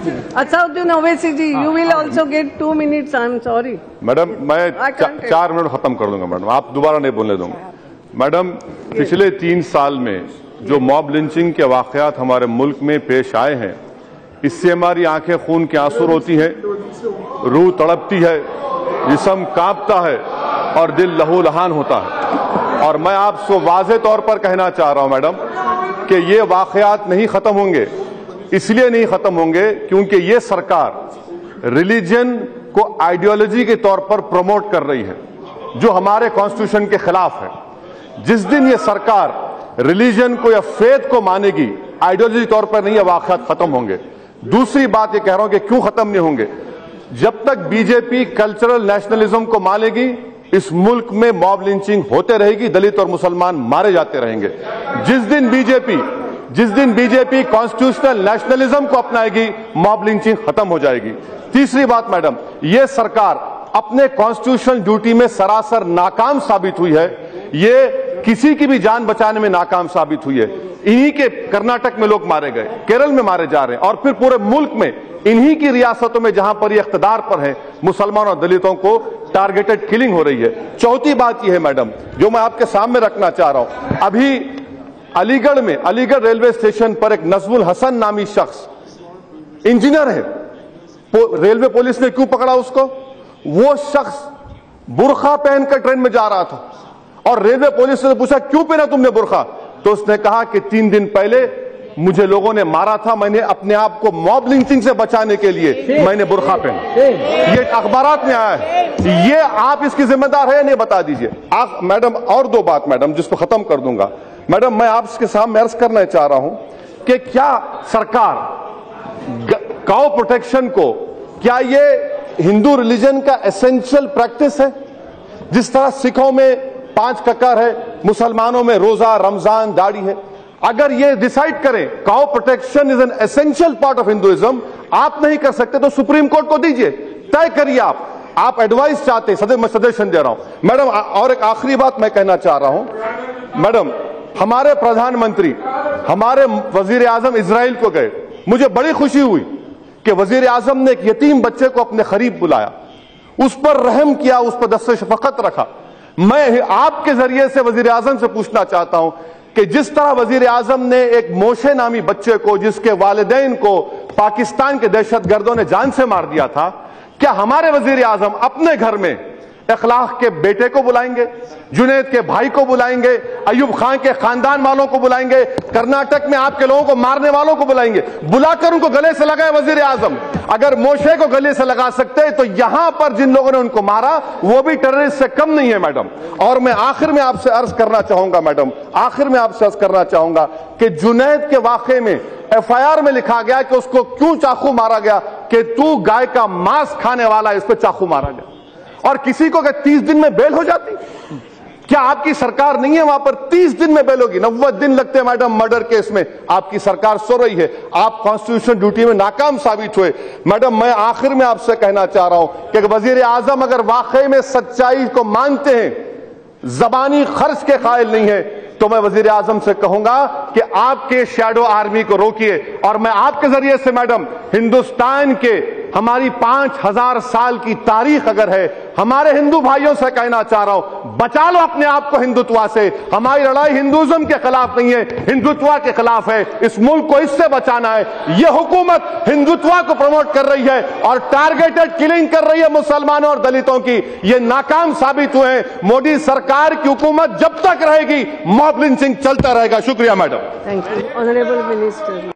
Assaduddin Owaisi ji, you will also get 2 minutes. I'm sorry. Madam मैं 4 minute खत्म कर दूंगा मैडम, आप दोबारा नहीं बोलने दूंगा। मैडम पिछले 3 साल में जो मॉब लिंचिंग के वाकयात हमारे मुल्क में पेश आए हैं, इससे हमारी आंखें खून के आंसू रोती हैं, रूह तड़पती है, जिस्म कांपता है और दिल लहूलुहान होता है। और मैं आपसे वाज़ेह तौर पर कहना चाह रहा हूं मैडम कि ये वाकयात नहीं खत्म होंगे, इसलिए नहीं खत्म होंगे क्योंकि ये सरकार रिलीजन को आइडियोलॉजी के तौर पर प्रमोट कर रही है, जो हमारे कॉन्स्टिट्यूशन के खिलाफ है। जिस दिन ये सरकार रिलीजन को या फेथ को मानेगी, आइडियोलॉजी तौर पर नहीं, ये वाकयात खत्म होंगे। दूसरी बात ये कह रहा हूं कि क्यों खत्म नहीं होंगे, जब तक बीजेपी कल्चरल नेशनलिज्म को मानेगी, इस मुल्क में मॉब लिंचिंग होते रहेगी, दलित और मुसलमान मारे जाते रहेंगे। जिस दिन बीजेपी कॉन्स्टिट्यूशनल नेशनलिज्म को अपनाएगी, मॉब लिंचिंग खत्म हो जाएगी। तीसरी बात मैडम, यह सरकार अपने कॉन्स्टिट्यूशनल ड्यूटी में सरासर नाकाम साबित हुई है। ये किसी की भी जान बचाने में नाकाम साबित हुई है। इन्हीं के कर्नाटक में लोग मारे गए, केरल में मारे जा रहे हैं, और फिर पूरे मुल्क में इन्हीं की रियासतों में जहां पर ये इख्तिदार पर है, मुसलमानों और दलितों को टारगेटेड किलिंग हो रही है। चौथी बात यह है मैडम, जो मैं आपके सामने रखना चाह रहा हूं, अभी अलीगढ़ रेलवे स्टेशन पर एक नजमुल हसन नामी शख्स, इंजीनियर है, रेलवे पुलिस ने क्यों पकड़ा उसको? वो शख्स बुर्खा पहनकर ट्रेन में जा रहा था और रेलवे पुलिस ने पूछा क्यों पहना तुमने बुर्खा, तो उसने कहा कि 3 दिन पहले मुझे लोगों ने मारा था, मैंने अपने आप को मॉब लिंचिंग से बचाने के लिए मैंने बुर्खा पहना। ये अखबारात में आया है। ये आप इसकी जिम्मेदार है या नहीं, बता दीजिए आप मैडम। और 2 बात मैडम, जिसको खत्म कर दूंगा मैडम, मैं आपके सामने अर्ज करना चाह रहा हूं कि क्या सरकार काउ प्रोटेक्शन को, क्या ये हिंदू रिलीजन का एसेंशियल प्रैक्टिस है? जिस तरह सिखों में 5 ककर है, मुसलमानों में रोजा, रमजान, दाढ़ी है। अगर ये डिसाइड करें cow protection is an essential part of Hinduism, आप नहीं कर सकते तो सुप्रीम कोर्ट को दीजिए, तय करिए। आप एडवाइस चाहते, मैं सजेशन दे रहा हूं मैडम। और एक आखिरी बात मैं कहना चाह रहा हूं मैडम, हमारे प्रधानमंत्री, हमारे वजीर आजम इजराइल को गए, मुझे बड़ी खुशी हुई कि वजीर आजम ने एक यतीम बच्चे को अपने करीब बुलाया, उस पर रहम किया, उस पर दस्ते शफकत रखा। मैं आपके जरिए से वजीर आजम से पूछना चाहता हूं कि जिस तरह वजीर आजम ने एक मोशे नामी बच्चे को, जिसके वालिदैन को पाकिस्तान के दहशतगर्दों ने जान से मार दिया था, क्या हमारे वजीर आजम अपने घर में इखलाक के बेटे को बुलाएंगे, जुनैद के भाई को बुलाएंगे, अयूब खान के खानदान वालों को बुलाएंगे, कर्नाटक में आपके लोगों को मारने वालों को बुलाएंगे, बुलाकर उनको गले से लगाए वजीर आजम? अगर मोशे को गले से लगा सकते तो यहां पर जिन लोगों ने उनको मारा वो भी टेररिस्ट से कम नहीं है मैडम। और मैं आखिर में आपसे अर्ज करना चाहूंगा मैडम, कि जुनैद के वाकये में FIR में लिखा गया कि उसको क्यों चाकू मारा गया, कि तू गाय का मांस खाने वाला, इस पर चाकू मारा गया। और किसी को क्या 30 दिन में बेल हो जाती? क्या आपकी सरकार नहीं है वहां पर 30 दिन में बेल होगी? 90 दिन लगते हैं मैडम मर्डर केस में। आपकी सरकार सो रही है, आप कॉन्स्टिट्यूशन ड्यूटी में नाकाम साबित हुए। मैडम मैं आखिर में आपसे कहना चाह रहा हूं कि वजीर आजम अगर वाकई में सच्चाई को मानते हैं, जबानी खर्च के कायल नहीं है, तो मैं वजीर आजम से कहूंगा कि आपके शैडो आर्मी को रोकिए। और मैं आपके जरिए से मैडम, हिंदुस्तान के हमारी 5000 साल की तारीख अगर है, हमारे हिंदू भाइयों से कहना चाह रहा हूं, बचा लो अपने आप को हिंदुत्व से। हमारी लड़ाई हिंदुइज्म के खिलाफ नहीं है, हिंदुत्व के खिलाफ है। इस मुल्क को इससे बचाना है। यह हुकूमत हिंदुत्व को प्रमोट कर रही है और टारगेटेड किलिंग कर रही है मुसलमानों और दलितों की। ये नाकाम साबित हुए हैं। मोदी सरकार की हुकूमत जब तक रहेगी, मॉब लिंचिंग चलता रहेगा। शुक्रिया madam. Thank you honourable minister.